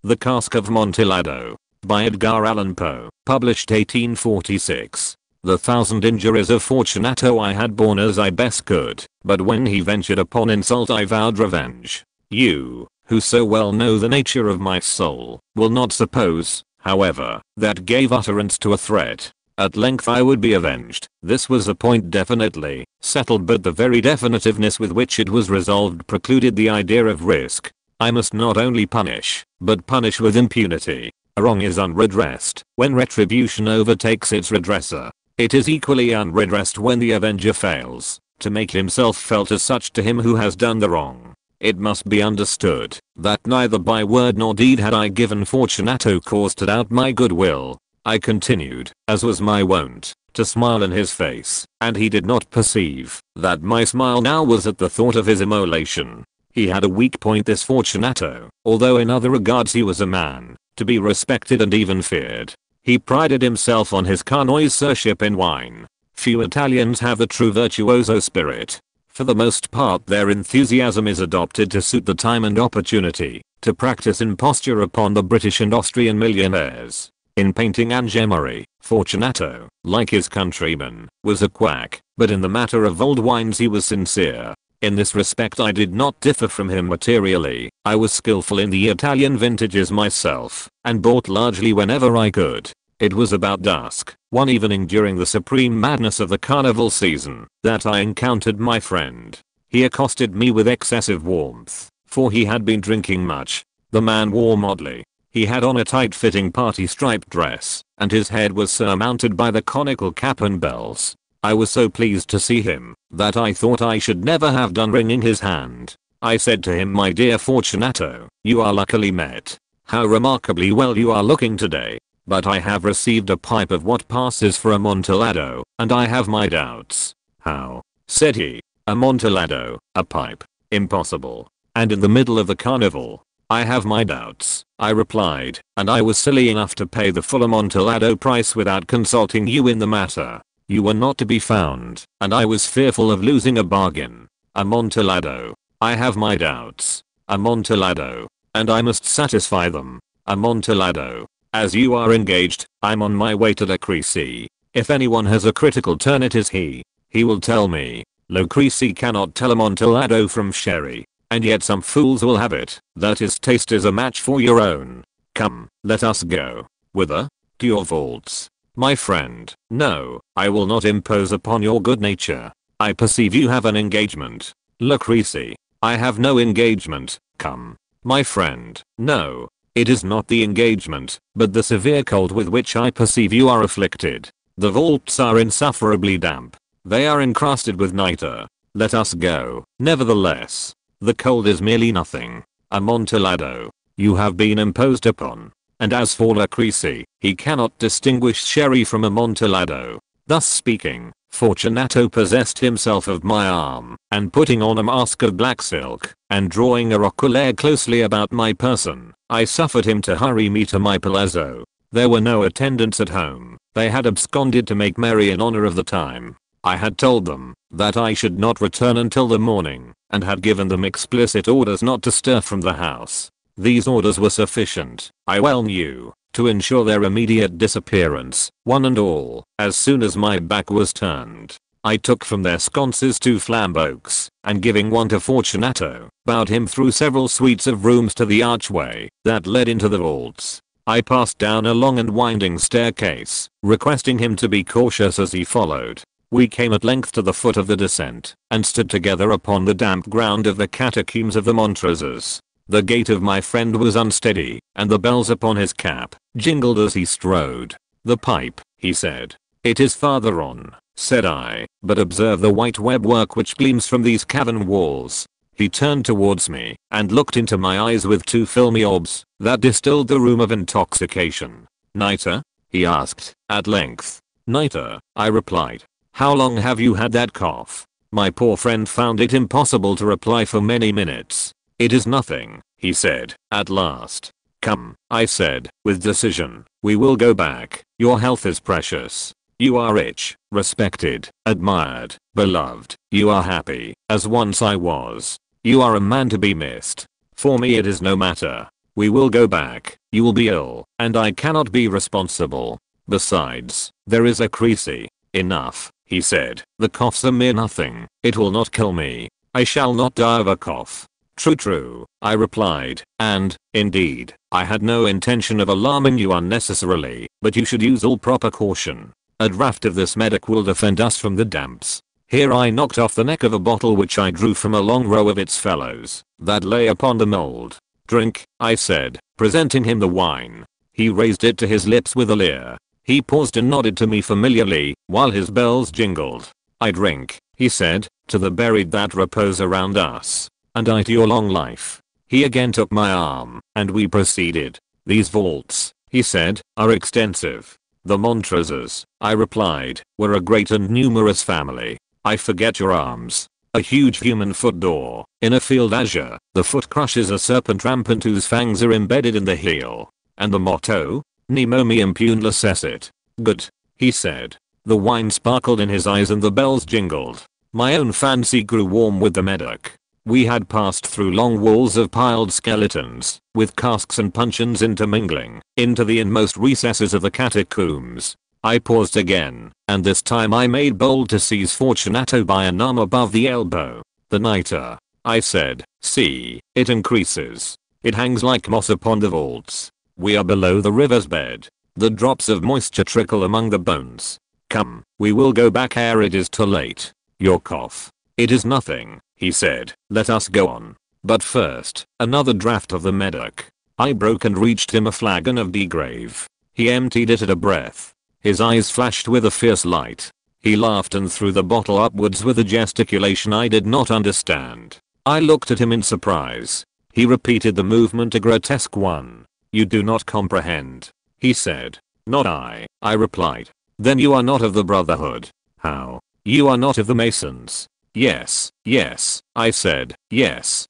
The Cask of Amontillado. By Edgar Allan Poe. Published 1846. The 1,000 injuries of Fortunato I had borne as I best could, but when he ventured upon insult I vowed revenge. You, who so well know the nature of my soul, will not suppose, however, that gave utterance to a threat. At length I would be avenged. This was a point definitely settled, but the very definitiveness with which it was resolved precluded the idea of risk. I must not only punish, but punish with impunity. A wrong is unredressed when retribution overtakes its redresser. It is equally unredressed when the avenger fails to make himself felt as such to him who has done the wrong. It must be understood that neither by word nor deed had I given Fortunato cause to doubt my goodwill. I continued, as was my wont, to smile in his face, and he did not perceive that my smile now was at the thought of his immolation. He had a weak point, this Fortunato, although in other regards he was a man to be respected and even feared. He prided himself on his connoisseurship in wine. Few Italians have the true virtuoso spirit. For the most part their enthusiasm is adopted to suit the time and opportunity, to practice imposture upon the British and Austrian millionaires. In painting and gemmary, Fortunato, like his countrymen, was a quack, but in the matter of old wines he was sincere. In this respect I did not differ from him materially. I was skillful in the Italian vintages myself, and bought largely whenever I could. It was about dusk, one evening during the supreme madness of the carnival season, that I encountered my friend. He accosted me with excessive warmth, for he had been drinking much. The man wore motley. He had on a tight-fitting party-striped dress, and his head was surmounted by the conical cap and bells. I was so pleased to see him that I thought I should never have done wringing his hand. I said to him, "My dear Fortunato, you are luckily met. How remarkably well you are looking today. But I have received a pipe of what passes for Amontillado, and I have my doubts." "How?" said he. "Amontillado, a pipe? Impossible. And in the middle of the carnival?" "I have my doubts," I replied, "and I was silly enough to pay the full Amontillado price without consulting you in the matter. You were not to be found, and I was fearful of losing a bargain. Amontillado. I have my doubts. Amontillado. And I must satisfy them. Amontillado. As you are engaged, I'm on my way to Lucrece. If anyone has a critical turn it is he. He will tell me. Lucrece cannot tell Amontillado from sherry. And yet some fools will have it that his taste is a match for your own. Come, let us go." "Whither?" "To your vaults." "My friend, no, I will not impose upon your good nature. I perceive you have an engagement." "Lucrece, I have no engagement." "Come." "My friend, no, it is not the engagement, but the severe cold with which I perceive you are afflicted. The vaults are insufferably damp. They are encrusted with nitre. Let us go." "Nevertheless, the cold is merely nothing. Amontillado, you have been imposed upon. And as for Lucrece, he cannot distinguish sherry from Amontillado." Thus speaking, Fortunato possessed himself of my arm, and putting on a mask of black silk, and drawing a roquelaire closely about my person, I suffered him to hurry me to my palazzo. There were no attendants at home. They had absconded to make merry in honor of the time. I had told them that I should not return until the morning, and had given them explicit orders not to stir from the house. These orders were sufficient, I well knew, to ensure their immediate disappearance, one and all. As soon as my back was turned, I took from their sconces 2 flambeaux, and giving one to Fortunato, bowed him through several suites of rooms to the archway that led into the vaults. I passed down a long and winding staircase, requesting him to be cautious as he followed. We came at length to the foot of the descent, and stood together upon the damp ground of the catacombs of the Montresors. The gait of my friend was unsteady, and the bells upon his cap jingled as he strode. "The pipe," he said. "It is farther on," said I, "but observe the white web work which gleams from these cavern walls." He turned towards me, and looked into my eyes with 2 filmy orbs that distilled the rheum of intoxication. "Nitre?" he asked, at length. "Nitre," I replied. "How long have you had that cough?" My poor friend found it impossible to reply for many minutes. "It is nothing," he said, at last. "Come," I said, with decision, "we will go back. Your health is precious. You are rich, respected, admired, beloved. You are happy, as once I was. You are a man to be missed. For me it is no matter. We will go back. You will be ill, and I cannot be responsible. Besides, there is a creasy. Enough, he said. The cough's a mere nothing. It will not kill me. I shall not die of a cough. True, I replied, and, indeed, I had no intention of alarming you unnecessarily, but you should use all proper caution. A draught of this medic will defend us from the damps. Here I knocked off the neck of a bottle which I drew from a long row of its fellows that lay upon the mold. Drink, I said, presenting him the wine. He raised it to his lips with a leer. He paused and nodded to me familiarly, while his bells jingled. I drink, he said, to the buried that repose around us. And I to your long life. He again took my arm, and we proceeded. These vaults, he said, are extensive. The Montrezers, I replied, were a great and numerous family. I forget your arms. A huge human foot d'or, in a field azure, the foot crushes a serpent rampant whose fangs are embedded in the heel. And the motto? Nemo me impune lacessit. Good, he said. The wine sparkled in his eyes and the bells jingled. My own fancy grew warm with the medic. We had passed through long walls of piled skeletons, with casks and puncheons intermingling, into the inmost recesses of the catacombs. I paused again, and this time I made bold to seize Fortunato by an arm above the elbow. The nitre, I said, see, it increases. It hangs like moss upon the vaults. We are below the river's bed. The drops of moisture trickle among the bones. Come, we will go back ere it is too late. Your cough. It is nothing, he said. Let us go on. But first, another draught of the medic. I broke and reached him a flagon of degrave. He emptied it at a breath. His eyes flashed with a fierce light. He laughed and threw the bottle upwards with a gesticulation I did not understand. I looked at him in surprise. He repeated the movement, a grotesque one. You do not comprehend, he said. Not I replied. Then you are not of the Brotherhood. How? You are not of the Masons. Yes, I said. Yes.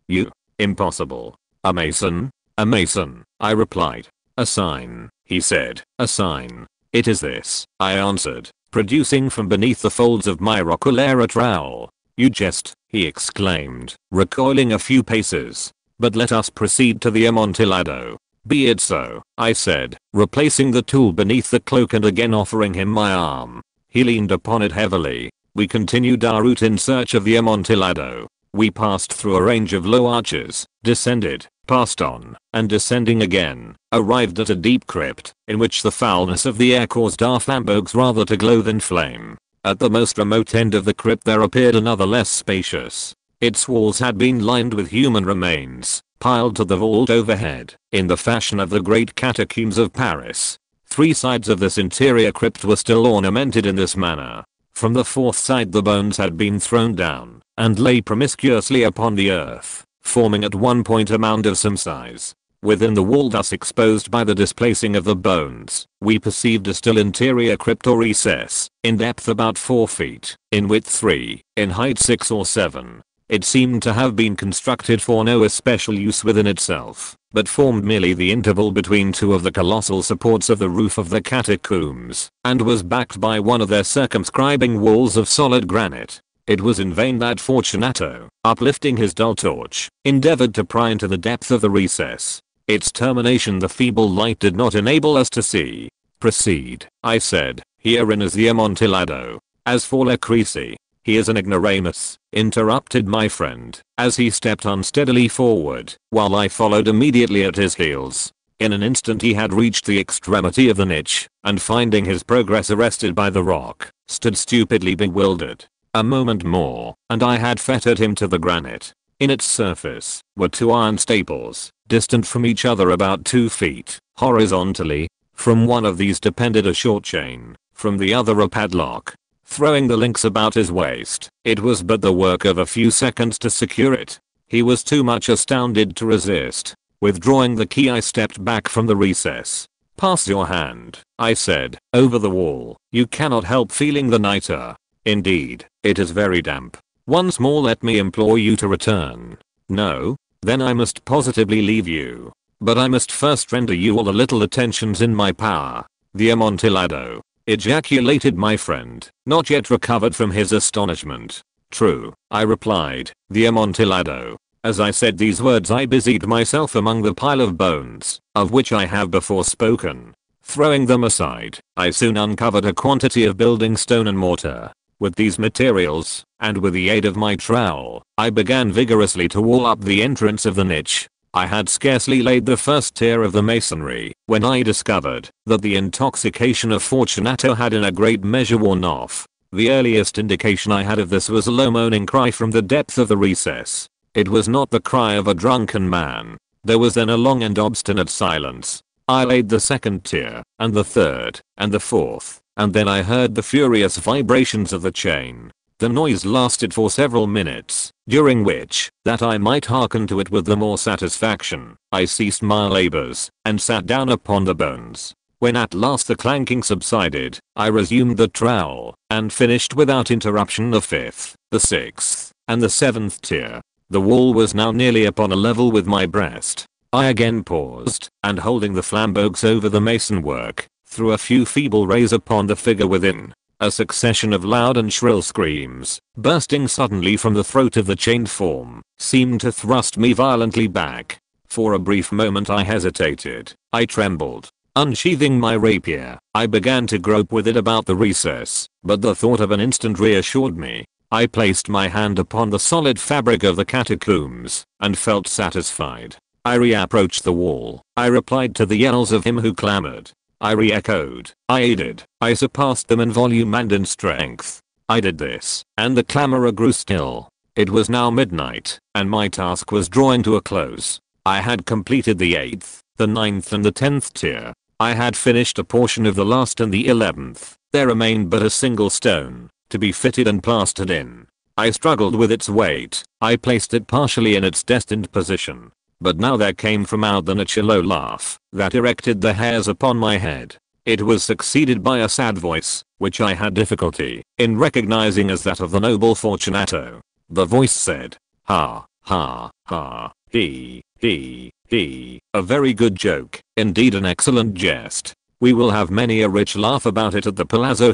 You. Impossible. A Mason? A Mason, I replied. A sign, he said. A sign. It is this, I answered, producing from beneath the folds of my roquelaire trowel. You jest, he exclaimed, recoiling a few paces. But let us proceed to the Amontillado. Be it so, I said, replacing the tool beneath the cloak and again offering him my arm. He leaned upon it heavily. We continued our route in search of the Amontillado. We passed through a range of low arches, descended, passed on, and descending again, arrived at a deep crypt, in which the foulness of the air caused our flambeaux rather to glow than flame. At the most remote end of the crypt there appeared another less spacious. Its walls had been lined with human remains, piled to the vault overhead, in the fashion of the great catacombs of Paris. 3 sides of this interior crypt were still ornamented in this manner. From the 4th side the bones had been thrown down, and lay promiscuously upon the earth, forming at one point a mound of some size. Within the wall thus exposed by the displacing of the bones, we perceived a still interior crypt or recess, in depth about 4 feet, in width 3, in height 6 or 7. It seemed to have been constructed for no especial use within itself, but formed merely the interval between 2 of the colossal supports of the roof of the catacombs, and was backed by one of their circumscribing walls of solid granite. It was in vain that Fortunato, uplifting his dull torch, endeavored to pry into the depth of the recess. Its termination the feeble light did not enable us to see. Proceed, I said. Herein is the Amontillado. As for Le Creasy, he is an ignoramus, interrupted my friend, as he stepped unsteadily forward, while I followed immediately at his heels. In an instant he had reached the extremity of the niche, and finding his progress arrested by the rock, stood stupidly bewildered. A moment more, and I had fettered him to the granite. In its surface were 2 iron staples, distant from each other about 2 feet, horizontally. From one of these depended a short chain, from the other a padlock. Throwing the links about his waist, it was but the work of a few seconds to secure it. He was too much astounded to resist. Withdrawing the key I stepped back from the recess. Pass your hand, I said, over the wall. You cannot help feeling the nitre. Indeed, it is very damp. Once more let me implore you to return. No? Then I must positively leave you. But I must first render you all the little attentions in my power. The Amontillado, ejaculated my friend, not yet recovered from his astonishment. True, I replied, the Amontillado. As I said these words I busied myself among the pile of bones, of which I have before spoken. Throwing them aside, I soon uncovered a quantity of building stone and mortar. With these materials, and with the aid of my trowel, I began vigorously to wall up the entrance of the niche. I had scarcely laid the first tier of the masonry, when I discovered that the intoxication of Fortunato had in a great measure worn off. The earliest indication I had of this was a low moaning cry from the depth of the recess. It was not the cry of a drunken man. There was then a long and obstinate silence. I laid the second tier, and the third, and the fourth, and then I heard the furious vibrations of the chain. The noise lasted for several minutes, during which, that I might hearken to it with the more satisfaction, I ceased my labors, and sat down upon the bones. When at last the clanking subsided, I resumed the trowel, and finished without interruption the fifth, the sixth, and the seventh tier. The wall was now nearly upon a level with my breast. I again paused, and holding the flambeaux over the mason work, threw a few feeble rays upon the figure within. A succession of loud and shrill screams, bursting suddenly from the throat of the chained form, seemed to thrust me violently back. For a brief moment I hesitated. I trembled. Unsheathing my rapier, I began to grope with it about the recess, but the thought of an instant reassured me. I placed my hand upon the solid fabric of the catacombs, and felt satisfied. I re-approached the wall. I replied to the yells of him who clamored. I re-echoed. I aided. I surpassed them in volume and in strength. I did this, and the clamorer grew still. It was now midnight, and my task was drawing to a close. I had completed the 8th, the 9th and the 10th tier. I had finished a portion of the last and the 11th. There remained but a single stone, to be fitted and plastered in. I struggled with its weight. I placed it partially in its destined position. But now there came from out the niche a low laugh that erected the hairs upon my head. It was succeeded by a sad voice, which I had difficulty in recognizing as that of the noble Fortunato. The voice said, "Ha, ha, ha, he, a very good joke, indeed an excellent jest. We will have many a rich laugh about it at the palazzo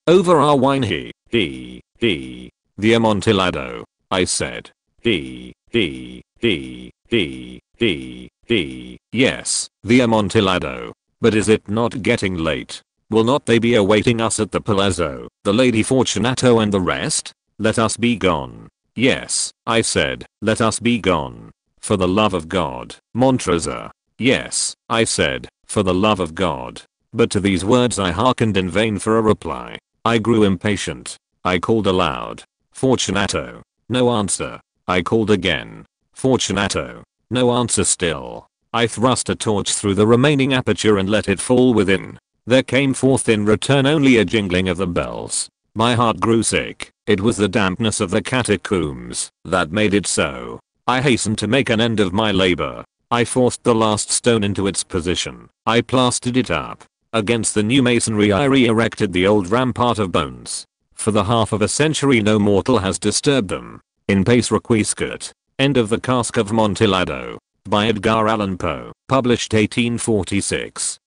over our wine the Amontillado," I said. Yes, the Amontillado. But is it not getting late? Will not they be awaiting us at the palazzo, the Lady Fortunato and the rest? Let us be gone. Yes, I said, let us be gone. For the love of God, Montrezor. Yes, I said, for the love of God. But to these words I hearkened in vain for a reply. I grew impatient. I called aloud. Fortunato. No answer. I called again. Fortunato. No answer still. I thrust a torch through the remaining aperture and let it fall within. There came forth in return only a jingling of the bells. My heart grew sick. It was the dampness of the catacombs that made it so. I hastened to make an end of my labor. I forced the last stone into its position. I plastered it up. Against the new masonry I re-erected the old rampart of bones. For the half of a century no mortal has disturbed them. In pace requiescat. End of the Cask of Amontillado. By Edgar Allan Poe. Published 1846.